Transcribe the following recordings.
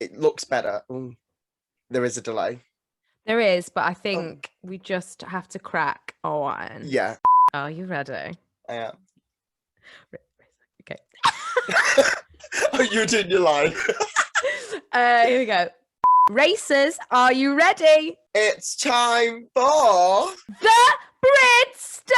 It looks better. Ooh, there is a delay. There is, but I think we just have to crack on. Yeah. Are you ready? I am. Okay. Oh, you're doing your line. Here we go. Racers, are you ready? It's time for the Brit Stop!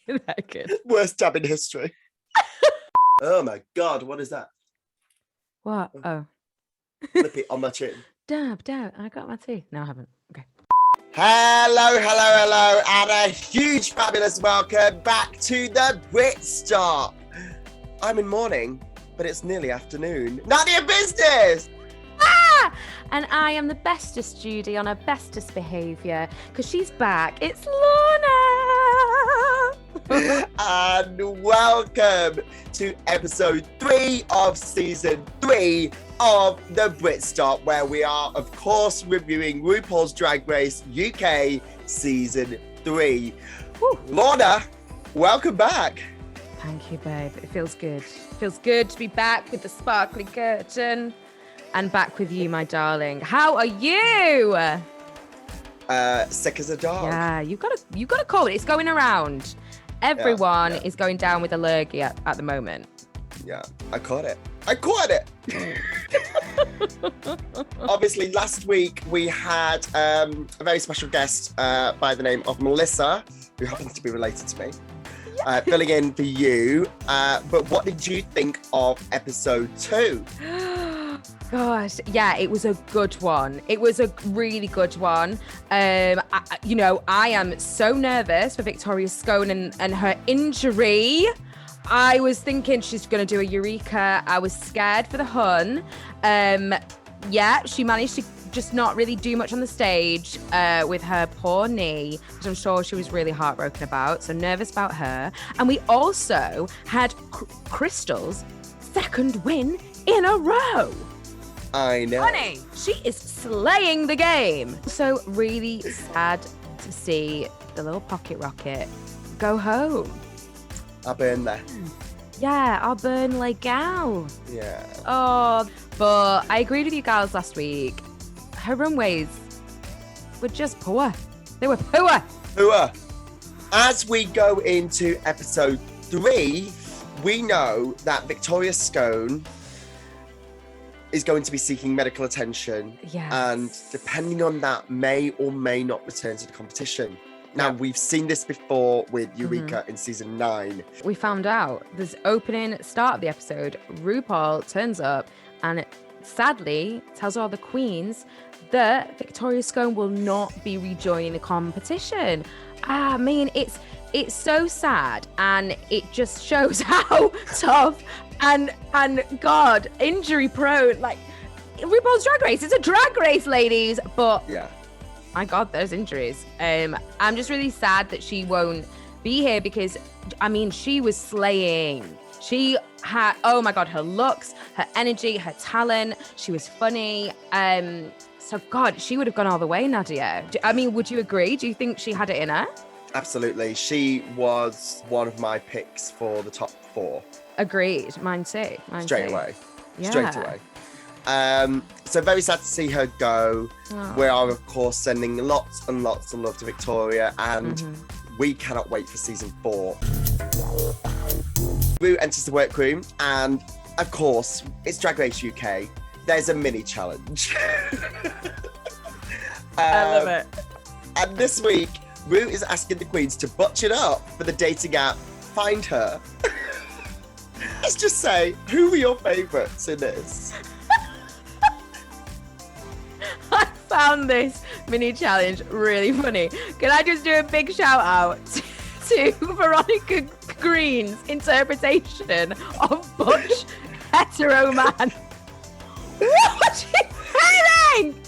Isn't that good? worst dab in history. Oh my God, what is that? What? Oh. Flip it on my chin. Dab. I got my tea. No, I haven't. Okay. Hello, and a huge fabulous welcome back to the Brit Stop. I'm in morning, but it's nearly afternoon. Nadia Business! And I am the bestest Judy on her bestest behaviour because she's back. It's Lorna! And welcome to episode 3 of season 3 of the Brit Stop, where we are, of course, reviewing RuPaul's Drag Race UK season 3. Woo. Lorna, welcome back. Thank you, babe. It feels good. It feels good to be back with the sparkly curtain and back with you, my darling. How are you? Sick as a dog. Yeah, you got a cold. It's going around. Everyone is going down with allergy at the moment. Yeah, I caught it. Obviously, last week we had a very special guest by the name of Melissa, who happens to be related to me, filling in for you. But what did you think of episode 2? Gosh, yeah, it was a good one. It was a really good one. I am so nervous for Victoria Scone and her injury. I was thinking she's going to do a Eureka. I was scared for the Hun. She managed to just not really do much on the stage with her poor knee, which I'm sure she was really heartbroken about. So nervous about her. And we also had Crystal's second win in a row. I know. Honey, she is slaying the game. So really sad to see the little pocket rocket go home. I'll burn there. Yeah, I'll burn like gal. Yeah. Oh, but I agreed with you gals last week. Her runways were just poor. They were poor. Poor. As we go into episode 3, we know that Victoria Scone is going to be seeking medical attention. Yes. And depending on that, may or may not return to the competition. Now, we've seen this before with Eureka in season 9. We found out this opening start of the episode, RuPaul turns up and sadly tells all the queens that Victoria Scone will not be rejoining the competition. I mean, it's so sad, and it just shows how tough and God, injury prone. Like, RuPaul's Drag Race, it's a drag race, ladies. But yeah, my God, there's injuries. I'm just really sad that she won't be here because, I mean, she was slaying. She had, oh my God, her looks, her energy, her talent. She was funny. So God, she would have gone all the way, Nadia. I mean, would you agree? Do you think she had it in her? absolutely. She was one of my picks for the top 4. Agreed. Mine too. Straight away. Yeah. Straight away. So very sad to see her go. Oh. We are, of course, sending lots and lots of love to Victoria, and we cannot wait for season 4. Ru enters the workroom, and of course, it's Drag Race UK. There's a mini challenge. I love it. And this week, Ru is asking the queens to butch it up for the dating app Find Her. Let's just say, who were your favourites in this? I found this mini challenge really funny. Can I just do a big shout out to Veronica Green's interpretation of butch hetero man? What is happening?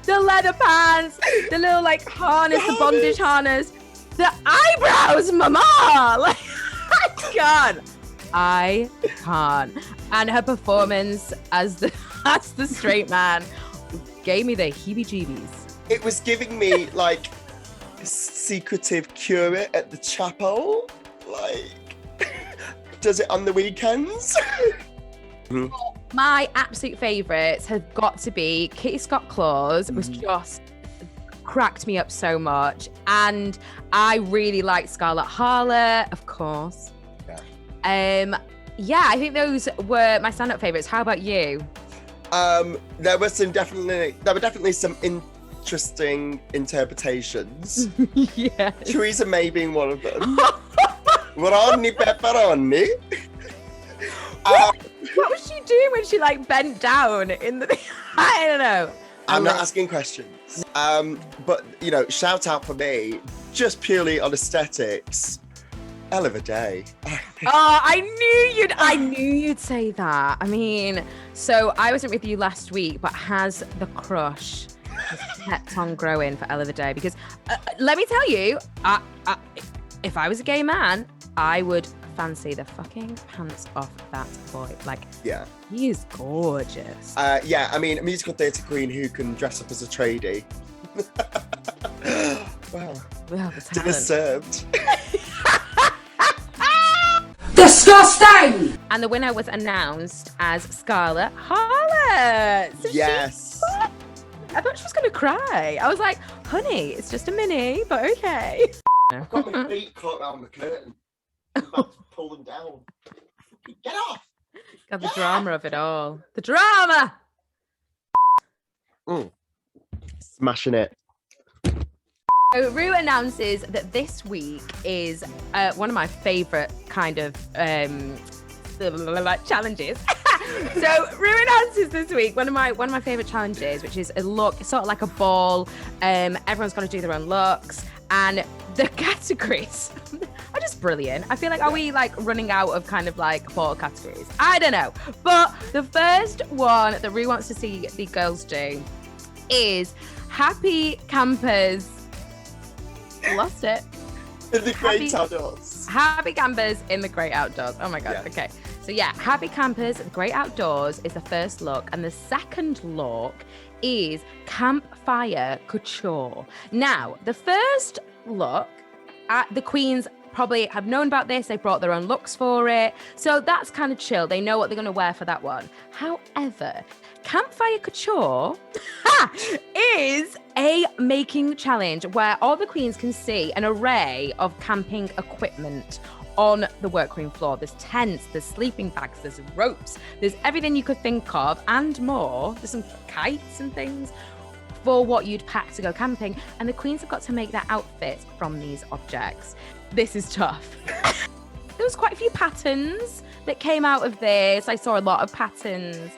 The leather pants, the little like harness, the bondage harness, the eyebrows, mama! Like, God. I can't. And her performance as the straight man gave me the heebie-jeebies. It was giving me like secretive curate at the chapel. Like, does it on the weekends? My absolute favourites have got to be Kitty Scott-Claus. It was just cracked me up so much. And I really liked Scarlett Harvard, of course. Yeah, I think those were my stand-up favourites. How about you? There were definitely some interesting interpretations. Yeah. Theresa May being one of them. Ronnie pepperoni. What was she doing when she like bent down in the? I don't know. I'm not asking questions. But you know, shout out for me, just purely on aesthetics. Elva Day. Oh, I knew you'd say that. I mean, so I wasn't with you last week, but has the crush just kept on growing for Elva Day? Because let me tell you, if I was a gay man, I would fancy the fucking pants off that boy. Like, yeah, he is gorgeous. Yeah, I mean, a musical theatre queen who can dress up as a tradie. Well, dinner served. Disgusting! And the winner was announced as Scarlett Harvard. So yes. I thought she was going to cry. I was like, honey, it's just a mini, but okay. I've got my feet caught around the curtain. I'm about to pull them down. Get off! Got the drama of it all. The drama! Smashing it. So Ru announces that this week is one of my favourite kind of challenges. So Ru announces this week one of my favourite challenges, which is a look, sort of like a ball. Everyone's got to do their own looks, and the categories are just brilliant. I feel like, are we like running out of kind of like ball categories? I don't know. But the first one that Ru wants to see the girls do is Happy Campers. Lost it. In the great outdoors. Happy Campers in the great outdoors. Oh my God. Yeah. Okay. So yeah, Happy Campers in the great outdoors is the first look. And the second look is Campfire Couture. Now, the first look, the queens probably have known about this. They brought their own looks for it. So that's kind of chill. They know what they're going to wear for that one. However, Campfire Couture is a making challenge where all the queens can see an array of camping equipment on the workroom floor. There's tents, there's sleeping bags, there's ropes, there's everything you could think of and more. There's some kites and things for what you'd pack to go camping. And the queens have got to make their outfits from these objects. This is tough. There was quite a few patterns that came out of this. I saw a lot of patterns.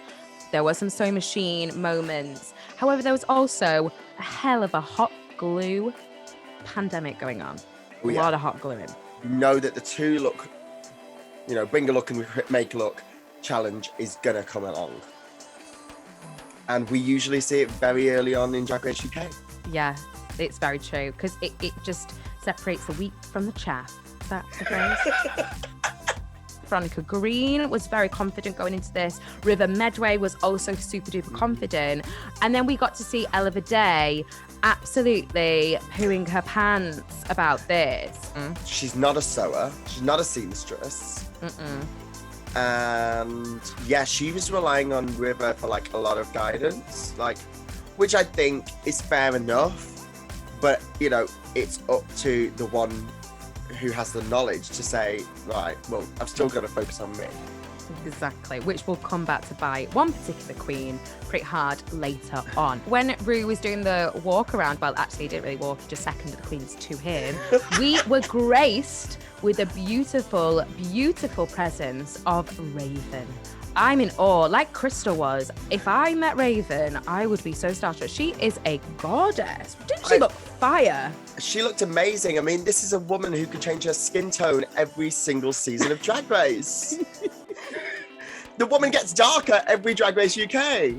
There were some sewing machine moments. However, there was also a hell of a hot glue pandemic going on. A lot of hot gluing. Know that the two look, bring a look and make a look challenge is gonna come along. And we usually see it very early on in Drag Race UK. Yeah, it's very true, because it just separates the wheat from the chaff. Is that the phrase? Veronica Green was very confident going into this. River Medway was also super duper confident. And then we got to see Elva Day absolutely pooing her pants about this. She's not a sewer. She's not a seamstress. And yeah, she was relying on River for like a lot of guidance, which I think is fair enough. But, it's up to the one who has the knowledge to say, right, well, I've still got to focus on me. Exactly, which will come back to bite one particular queen pretty hard later on. When Ru was doing the walk around, well, actually, he didn't really walk, he just seconded the queens to him. We were graced with a beautiful, beautiful presence of Raven. I'm in awe, like Crystal was. If I met Raven, I would be so starstruck. She is a goddess. Didn't she look fire? She looked amazing. I mean, this is a woman who can change her skin tone every single season of Drag Race. The woman gets darker every Drag Race UK.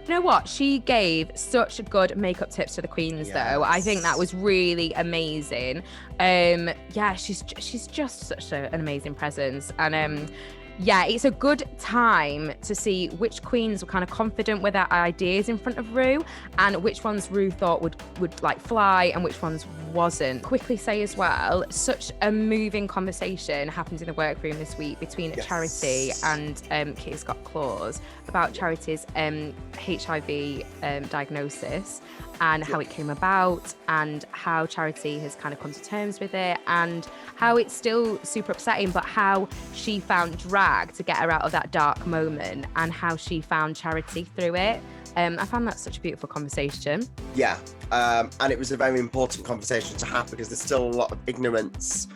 You know what? She gave such good makeup tips to the queens, though. I think that was really amazing. Yeah, she's just such an amazing presence. And yeah, it's a good time to see which queens were kind of confident with their ideas in front of Ru, and which ones Ru thought would like fly and which ones wasn't. Quickly say as well, such a moving conversation happened in the workroom this week between Charity and Kitty Scott Claus about Charity's HIV diagnosis and how it came about, and how Charity has kind of come to terms with it, and how it's still super upsetting, but how she found drag to get her out of that dark moment, and how she found Charity through it. I found that such a beautiful conversation. Yeah, and it was a very important conversation to have because there's still a lot of ignorance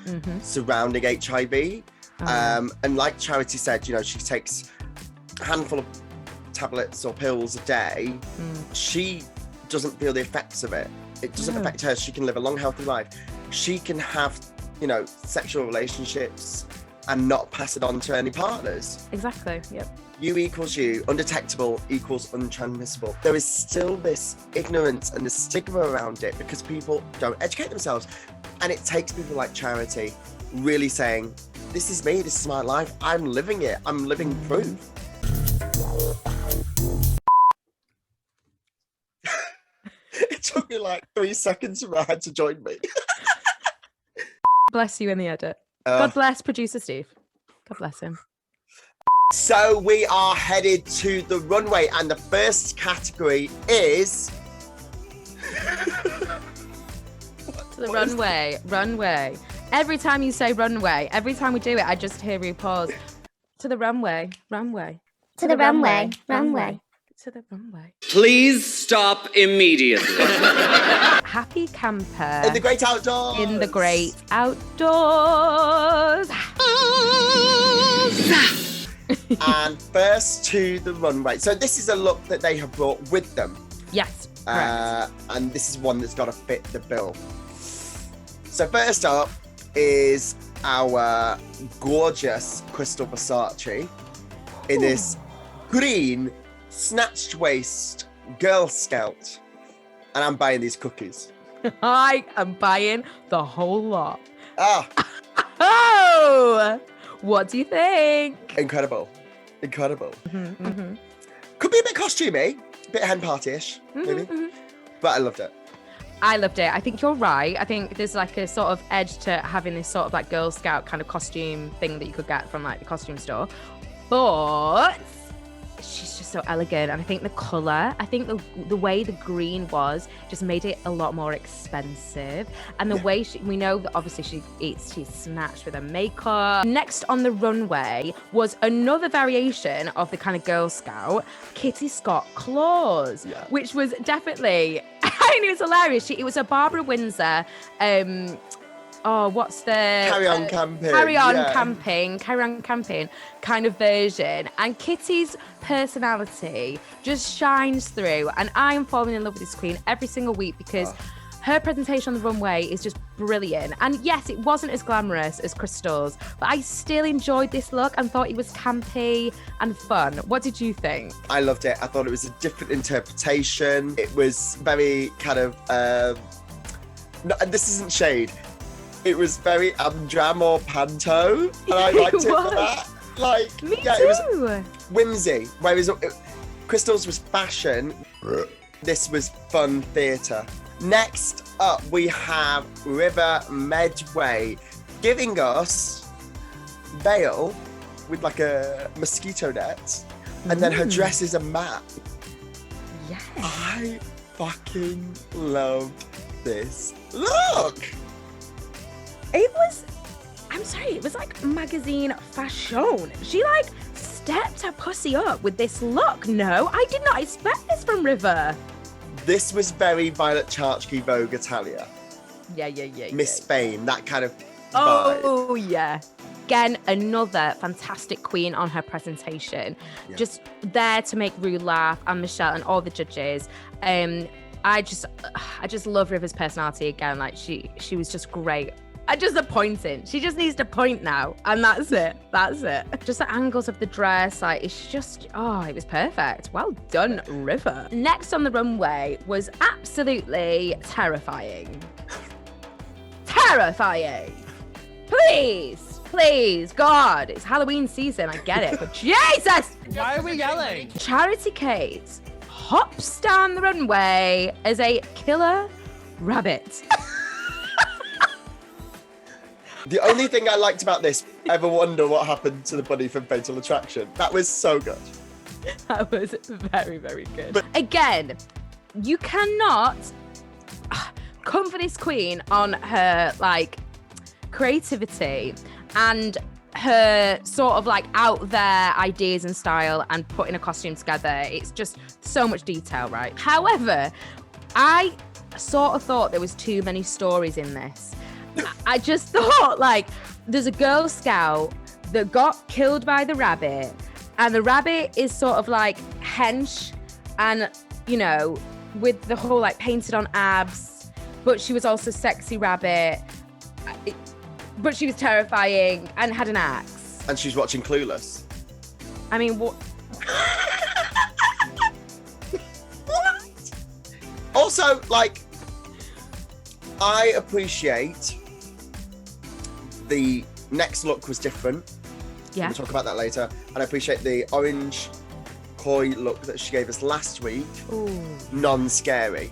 surrounding HIV. And like Charity said, you know, she takes a handful of tablets or pills a day. She doesn't feel the effects of it. It doesn't affect her. She can live a long, healthy life. She can have, you know, sexual relationships and not pass it on to any partners. Exactly, yep. You equals you, undetectable equals untransmissible. There is still this ignorance and the stigma around it because people don't educate themselves. And it takes people like Charity really saying, this is me, this is my life, I'm living it, I'm living proof. It took me like 3 seconds for her to join me. Bless you in the edit. God bless producer Steve. God bless him. So we are headed to the runway, and the first category is... To the runway. Runway. Every time you say runway, every time we do it, I just hear RuPaul's. To the runway. Runway. To the runway. Runway. To the runway. Please stop immediately. Happy camper. In the great outdoors. In the great outdoors. And first to the runway. So this is a look that they have brought with them. Yes, correct. And this is one that's got to fit the bill. So first up is our gorgeous Crystal Versace in this green snatched waist Girl Scout. And I'm buying these cookies. I am buying the whole lot. Oh, what do you think? Incredible. Could be a bit costumey, a bit hen party-ish, maybe. But I loved it. I loved it. I think you're right. I think there's like a sort of edge to having this sort of like Girl Scout kind of costume thing that you could get from like the costume store. But she's just so elegant. And I think the colour, I think the way the green was just made it a lot more expensive. And the way we know that obviously she's snatched with her makeup. Next on the runway was another variation of the kind of Girl Scout, Kitty Scott Claus, which was definitely, I mean, it was hilarious. It was a Barbara Windsor, what's the Carry on camping kind of version, and Kitty's personality just shines through, and I am falling in love with this queen every single week because her presentation on the runway is just brilliant. And yes, it wasn't as glamorous as Crystal's, but I still enjoyed this look and thought it was campy and fun. What did you think? I loved it. I thought it was a different interpretation. It was very kind of no, and this isn't shade, it was very Amdram or Panto, and I liked it for that. Like, Me too. It was whimsy. Whereas Crystal's was fashion, this was fun theatre. Next up, we have River Medway giving us veil with like a mosquito net, and then her dress is a map. Yes. I fucking loved this look. It was like magazine fashion. She like stepped her pussy up with this look. No, I did not expect this from River. This was very Violet Chachki Vogue Italia. Yeah. Miss Spain, that kind of vibe. Oh, yeah. Again, another fantastic queen on her presentation. Yeah. Just there to make Ru laugh, and Michelle and all the judges. I just love River's personality again. Like she was just great Just the pointing. She just needs to point now, and that's it. That's it. Just the angles of the dress, like it's just, it was perfect. Well done, River. Next on the runway was absolutely terrifying. Terrifying. Please, God, it's Halloween season. I get it, but Jesus! Why are we yelling? Charity Kate hops down the runway as a killer rabbit. The only thing I liked about this, ever wonder what happened to the bunny from Fatal Attraction? That was so good. That was very, very good. But again, you cannot come for this queen on her like creativity and her sort of like out there ideas and style and putting a costume together. It's just so much detail, right? However, I sort of thought there was too many stories in this. I just thought, like, there's a Girl Scout that got killed by the rabbit, and the rabbit is sort of like hench and, you know, with the whole like painted on abs, but she was also sexy rabbit, but she was terrifying and had an axe. And she's watching Clueless. I mean, what? What? Also, like, I appreciate the next look was different. Yeah. We'll talk about that later. And I appreciate the orange koi look that she gave us last week. Ooh. Non-scary.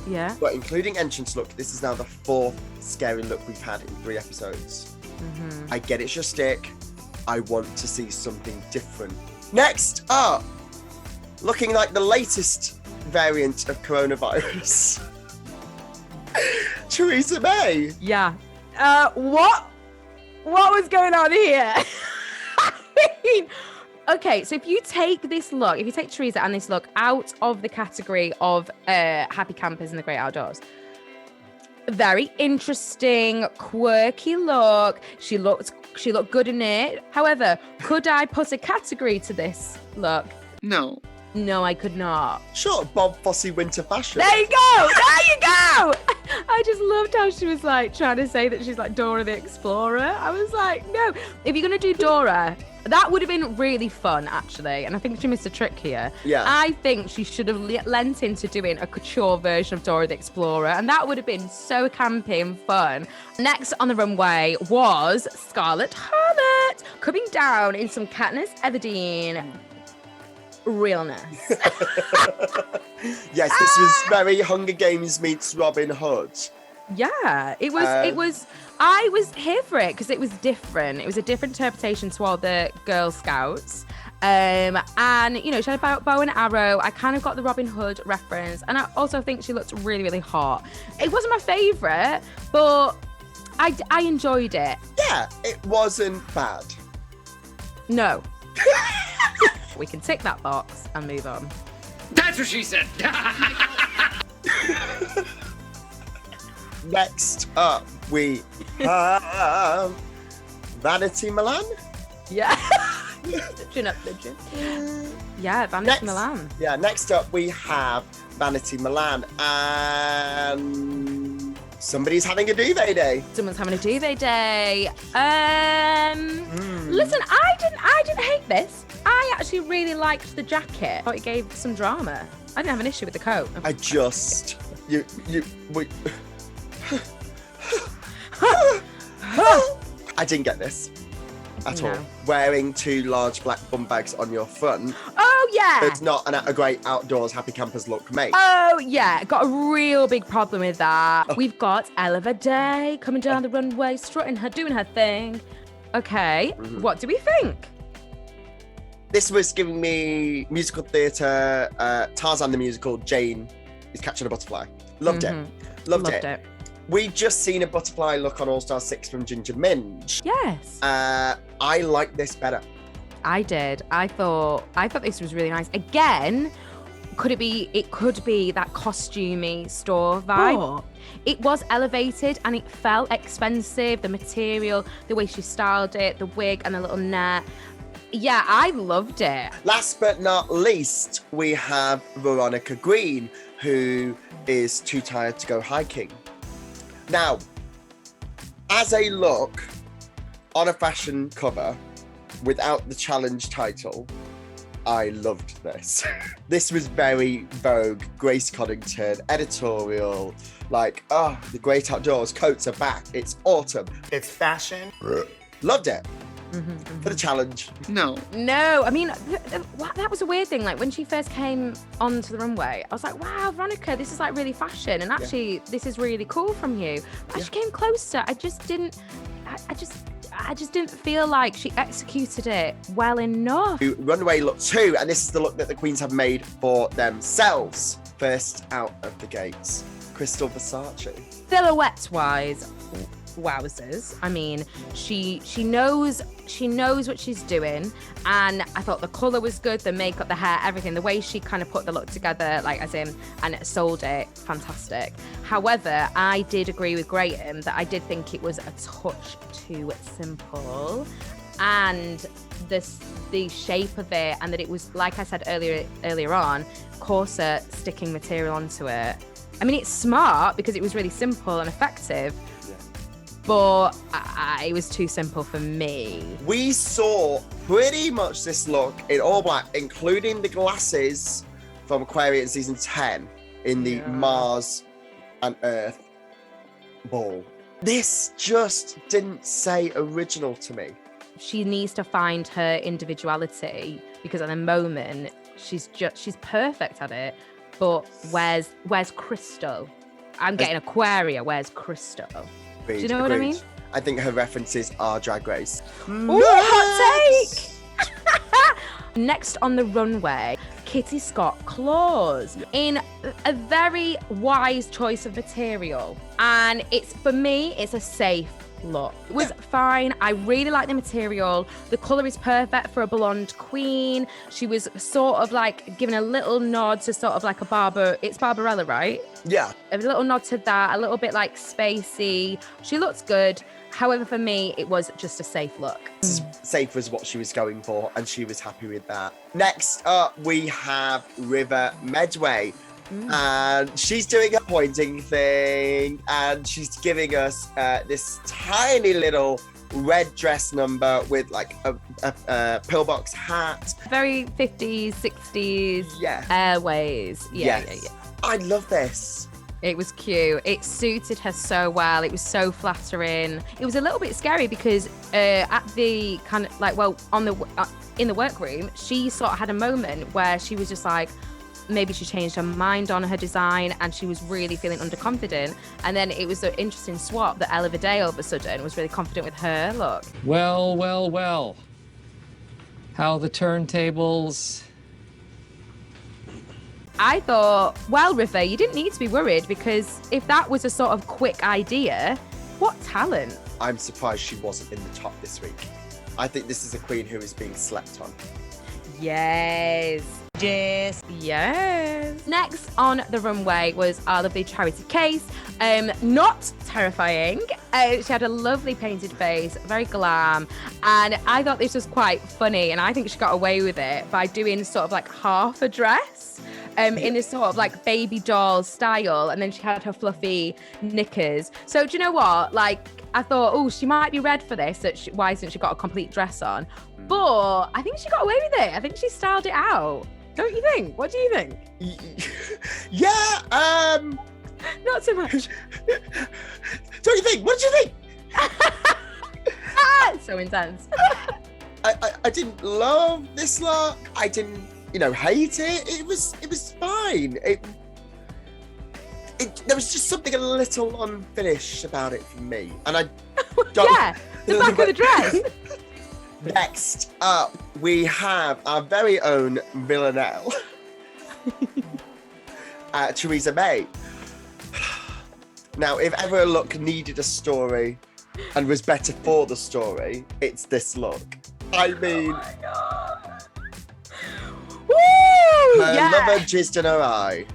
Yeah. But including entrance look, this is now the 4th scary look we've had in 3 episodes. Mm-hmm. I get it's your stick. I want to see something different. Next up, looking like the latest variant of coronavirus. Theresa May. Yeah. What was going on here? I mean, okay, so if you take Theresa and this look out of the category of happy campers in the great outdoors, very interesting, quirky look. She looked good in it. However, could I put a category to this look? No. No, I could not. Sure, Bob Fosse winter fashion. There you go. There you go. I just loved how she was like trying to say that she's like Dora the Explorer. I was like, no, if you're going to do Dora, that would have been really fun, actually. And I think she missed a trick here. Yeah. I think she should have lent into doing a couture version of Dora the Explorer. And that would have been so campy and fun. Next on the runway was Scarlett Harvard coming down in some Katniss Everdeen realness. Yes, this was very Hunger Games meets Robin Hood. Yeah, it was. I was here for it because it was different. It was a different interpretation to all the Girl Scouts. And, you know, she had a bow and arrow. I kind of got the Robin Hood reference. And I also think she looked really, really hot. It wasn't my favourite, but I enjoyed it. Yeah, it wasn't bad. No. We can tick that box and move on. That's what she said. Next up, we have Vanity Milan. Yeah. Chin up, chin. Yeah, Vanity Milan. Yeah, next up we have Vanity Milan, and somebody's having a duvet day. Someone's having a duvet day. Listen, I didn't hate this. I actually really liked the jacket. I thought it gave some drama. I didn't have an issue with the coat. I didn't get this at No. all. Wearing 2 large black bum bags on your front. Oh, yeah. It's not a great outdoors happy campers look, mate. Oh, yeah. Got a real big problem with that. We've got Elva Day coming down the runway, strutting her, doing her thing. Okay, what do we think? This was giving me musical theatre, Tarzan the musical, Jane is catching a butterfly. Loved it. Loved it. We just seen a butterfly look on All Star 6 from Ginger Minj. Yes. I like this better. I did. I thought this was really nice. Again, it could be that costumey store vibe. Oh. It was elevated and it felt expensive. The material, the way she styled it, the wig and the little net. Yeah, I loved it. Last but not least, we have Veronica Green, who is too tired to go hiking. Now, As a look on a fashion cover without the challenge title, I loved this. This was very Vogue, Grace Coddington, editorial, like, oh, the great outdoors, coats are back, it's autumn. It's fashion. Loved it. For the challenge. No. No, I mean, that was a weird thing. Like when she first came onto the runway, I was like, wow, Veronica, this is like really fashion. And actually, this is really cool from you. But as she came closer, I just didn't feel like she executed it well enough. Runway Look Two, and this is the look that the queens have made for themselves. First out of the gates, Crystal Versace. Silhouette-wise, wowzers. I mean, she knows what she's doing, and I thought the colour was good, the makeup, the hair, everything, the way she kind of put the look together, like as in, and it sold it, fantastic. However, I did agree with Graham that I did think it was a touch too simple, and the shape of it, and that it was, like I said earlier on, corset sticking material onto it. I mean, it's smart because it was really simple and effective, but it was too simple for me. We saw pretty much this look in all black, including the glasses from Aquarius season 10 in the Mars and Earth ball. This just didn't say original to me. She needs to find her individuality, because at the moment she's perfect at it. But where's Crystal? I'm getting Aquaria. Where's Crystal? Do you know what I mean? I think her references are Drag Race. Ooh, hot take! Next on the runway, Kitty Scott Claus in a very wise choice of material. And for me, it's a safe look. It was fine. I really like the material. The colour is perfect for a blonde queen. She was sort of like giving a little nod to sort of like it's Barbarella, right? Yeah. A little nod to that, a little bit like spacey. She looks good. However, for me, it was just a safe look. Safe was what she was going for, and she was happy with that. Next up, we have River Medway. And she's doing a pointing thing, and she's giving us this tiny little red dress number with like a pillbox hat. Very 50s, 60s, Yes. Airways. Yeah. I love this. It was cute. It suited her so well. It was so flattering. It was a little bit scary because at the kind of like, in the workroom, she sort of had a moment where she was just like, maybe she changed her mind on her design and she was really feeling underconfident. And then it was an interesting swap that Elva Day all of a sudden was really confident with her look. Well. How the turntables. I thought, well, River, you didn't need to be worried, because if that was a sort of quick idea, what talent? I'm surprised she wasn't in the top this week. I think this is a queen who is being slept on. Yes. Next on the runway was our lovely Charity Case. Not terrifying. She had a lovely painted face, very glam. And I thought this was quite funny. And I think she got away with it by doing sort of like half a dress in this sort of like baby doll style. And then she had her fluffy knickers. So do you know what? Like, I thought, oh, she might be red for this. Why hasn't she got a complete dress on? But I think she got away with it. I think she styled it out. Don't you think? What do you think? Yeah, Not so much. Don't you think? What do you think? So intense. I didn't love this look. I didn't, hate it. It was fine. There was just something a little unfinished about it for me. And I don't... Yeah, the back of the dress. Next up, we have our very own Villanelle, Theresa May. Now, if ever a look needed a story and was better for the story, it's this look. I mean, Oh my God. Woo! her Yeah. lover jizzed in her eye.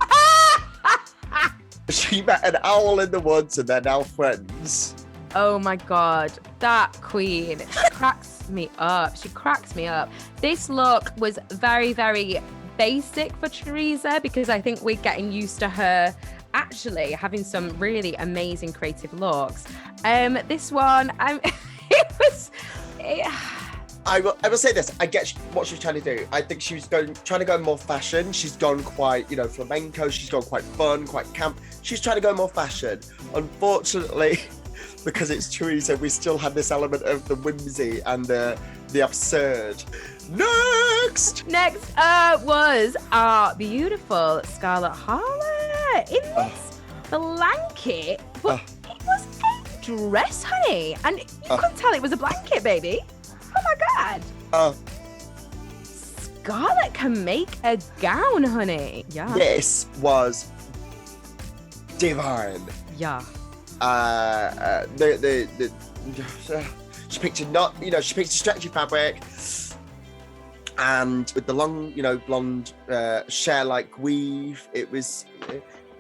She met an owl in the woods and they're now friends. Oh my God, that queen cracks me up. She cracks me up. This look was very, very basic for Theresa, because I think we're getting used to her actually having some really amazing creative looks. This one, I will say this. I get what she was trying to do. I think she was trying to go more fashion. She's gone quite, flamenco. She's gone quite fun, quite camp. She's trying to go more fashion. Unfortunately, because it's Theresa, we still had this element of the whimsy and the absurd. Next was our beautiful Scarlett Harvard in this blanket, but it was a dress, honey, and you couldn't tell it was a blanket, baby. Oh my God. Scarlett can make a gown, honey. Yeah. This was divine. Yeah. She picked a stretchy fabric, and with the long, blonde share-like weave, it was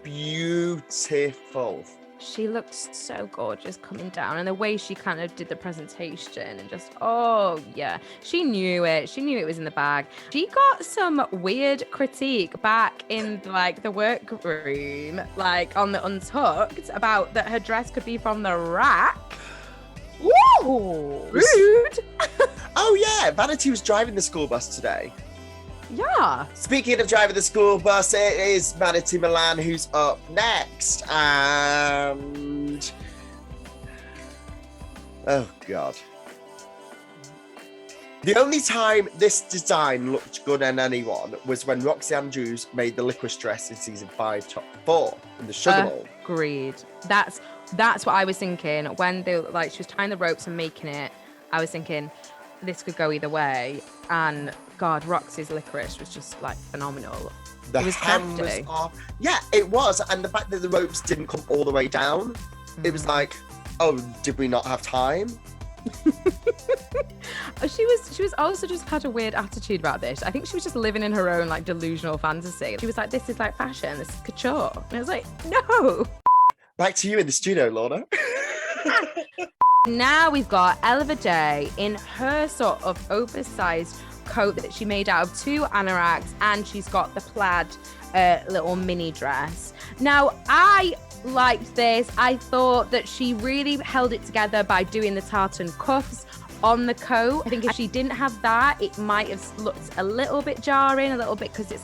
beautiful. She looked so gorgeous coming down, and the way she kind of did the presentation and just, oh yeah, she knew it. She knew it was in the bag. She got some weird critique back in the workroom, on the Untucked, about that her dress could be from the rack. Woo! Rude. Oh yeah, Vanity was driving the school bus today. Yeah. Speaking of driving the school bus, it is Manatee Milan who's up next. And oh God. The only time this design looked good on anyone was when Roxy Andrews made the licorice dress in season 5, top 4 in the Sugar Bowl. Agreed. That's what I was thinking when she was tying the ropes and making it. I was thinking this could go either way, and God, Roxy's licorice was just phenomenal. It was crafty. Yeah, it was, and the fact that the ropes didn't come all the way down, it was oh, did we not have time? She was also just had a weird attitude about this. I think she was just living in her own delusional fantasy. She was like, this is fashion, this is couture. And I was like, no. Back to you in the studio, Lorna. Now we've got Elva Day in her sort of oversized coat that she made out of 2 anoraks, and she's got the plaid little mini dress. Now, I liked this. I thought that she really held it together by doing the tartan cuffs on the coat. I think if she didn't have that, it might have looked a little bit jarring, a little bit, because it's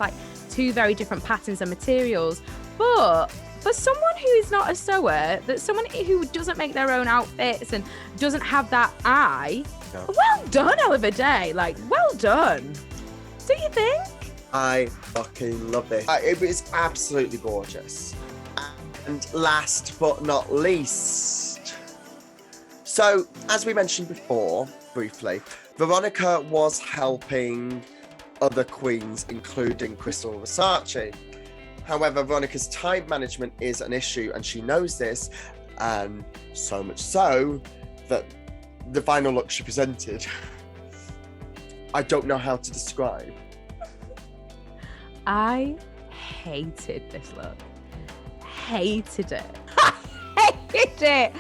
2 very different patterns and materials. But for someone who is not a sewer, that someone who doesn't make their own outfits and doesn't have that eye, well done, Elva Day. Well done. Do you think? I fucking love this. It was absolutely gorgeous. And last but not least, so as we mentioned before, briefly, Veronica was helping other queens, including Crystal Versace. However, Veronica's time management is an issue, and she knows this, and so much so that the final look she presented, I don't know how to describe. I hated this look. Hated it. Hated it.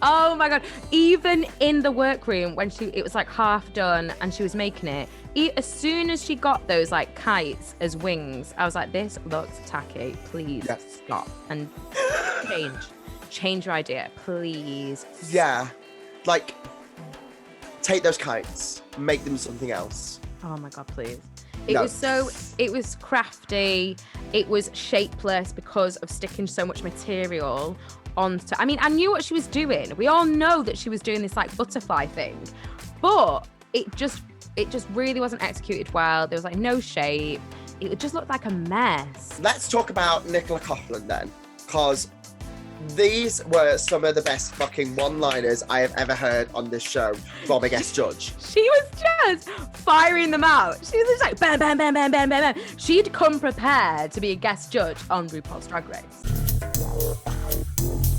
Oh my God. Even in the workroom when it was half done and she was making it, as soon as she got those kites as wings, I was like, this looks tacky. Please stop and change your idea, please. Yeah, take those kites, make them something else. Oh my God, please. It was crafty. It was shapeless because of sticking so much material onto. I mean, I knew what she was doing. We all know that she was doing this butterfly thing, but it just really wasn't executed well. There was no shape. It just looked like a mess. Let's talk about Nicola Coughlin then, because these were some of the best fucking one-liners I have ever heard on this show from a guest judge. She was just firing them out. She was just bam, bam, bam, bam, bam, bam, bam. She'd come prepared to be a guest judge on RuPaul's Drag Race.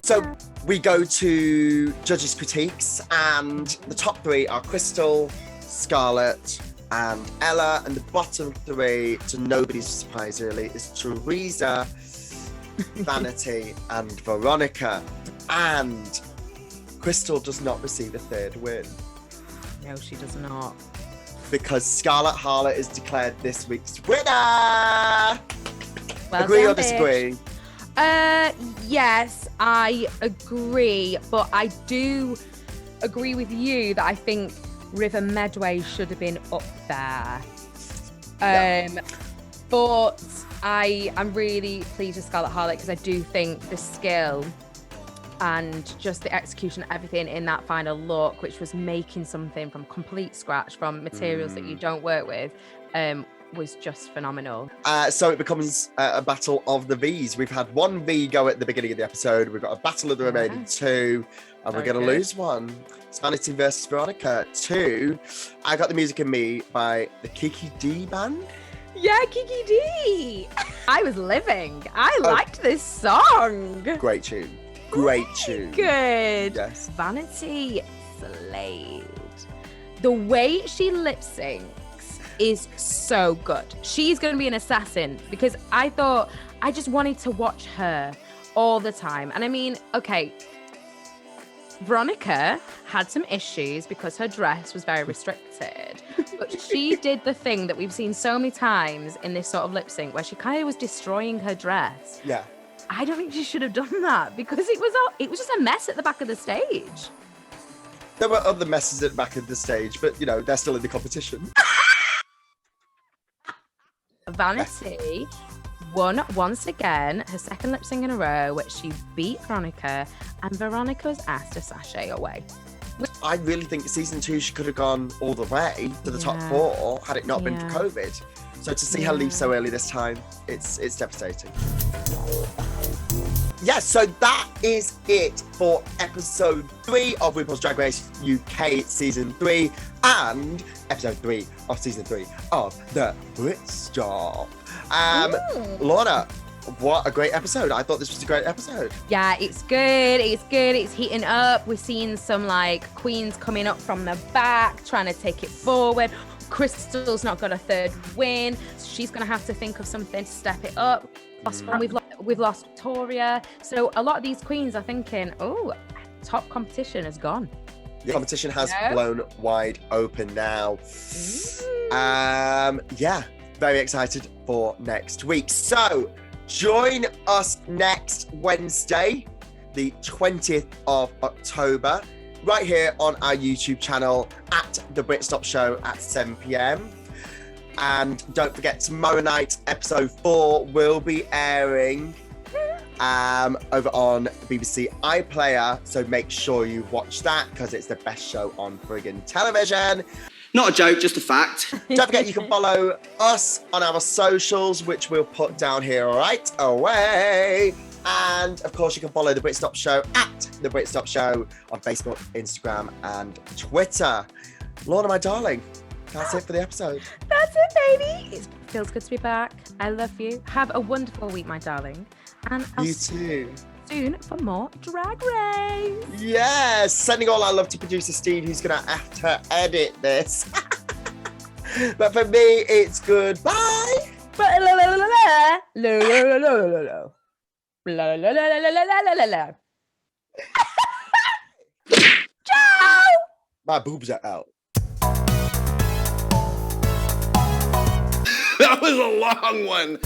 So we go to judges' critiques, and the top 3 are Crystal, Scarlett, and Ella, and the bottom 3, to nobody's surprise really, is Theresa, Vanity, and Veronica. And Crystal does not receive a 3rd win. No, she does not. Because Scarlett Harvard is declared this week's winner. Well Agree done, or disagree? Yes, I agree, but I do agree with you that I think River Medway should have been up there. But I'm really pleased with Scarlett Harvard because I do think the skill and just the execution of everything in that final look, which was making something from complete scratch from materials that you don't work with, was just phenomenal. So it becomes a battle of the Vs. We've had one V go at the beginning of the episode. We've got a battle of the remaining two, and we're going to lose one. It's Vanity versus Veronica 2. I Got the Music in Me by the Kiki D band. Yeah, Kiki D. I was living. I liked this song. Great tune. Great tune. Good. Yes. Vanity slayed. The way she lip syncs is so good. She's going to be an assassin because I just wanted to watch her all the time. And I mean, okay, Veronica had some issues because her dress was very restricted, but she did the thing that we've seen so many times in this sort of lip sync where she kind of was destroying her dress. Yeah. I don't think she should have done that because it was just a mess at the back of the stage. There were other messes at the back of the stage, but you know, they're still in the competition. Vanity won once again, her second lip sync in a row, where she beat Veronica, and Veronica was asked to sashay away. I really think season 2 she could have gone all the way to the top 4 had it not been for COVID. So to see her leave so early this time, it's devastating. Yeah, so that is it for episode 3 of RuPaul's Drag Race UK season 3 and episode 3 of season 3 of the Brit Stop. Lorna, what a great episode. I thought this was a great episode. Yeah, it's good. It's heating up. We're seeing some like queens coming up from the back, trying to take it forward. Crystal's not got a third win, so she's going to have to think of something to step it up. We've lost Victoria. So a lot of these queens are thinking, oh, top competition has gone. The competition has blown wide open now. Yeah, very excited for next week. So join us next Wednesday, the 20th of October, right here on our YouTube channel at The Brit Stop Show at 7 p.m. And don't forget, tomorrow night, episode 4 will be airing over on BBC iPlayer. So make sure you watch that because it's the best show on friggin' television. Not a joke, just a fact. Don't forget you can follow us on our socials, which we'll put down here right away. And of course, you can follow The Brit Stop Show at The Brit Stop Show on Facebook, Instagram, and Twitter. Lorna, my darling, that's it for the episode. That's it, baby. It feels good to be back. I love you. Have a wonderful week, my darling. And I'll You see too. you soon for more Drag Race. Yes, sending all our love to producer Steve, who's going to have to edit this. But for me, it's goodbye. Ciao! My boobs are out. That was a long one.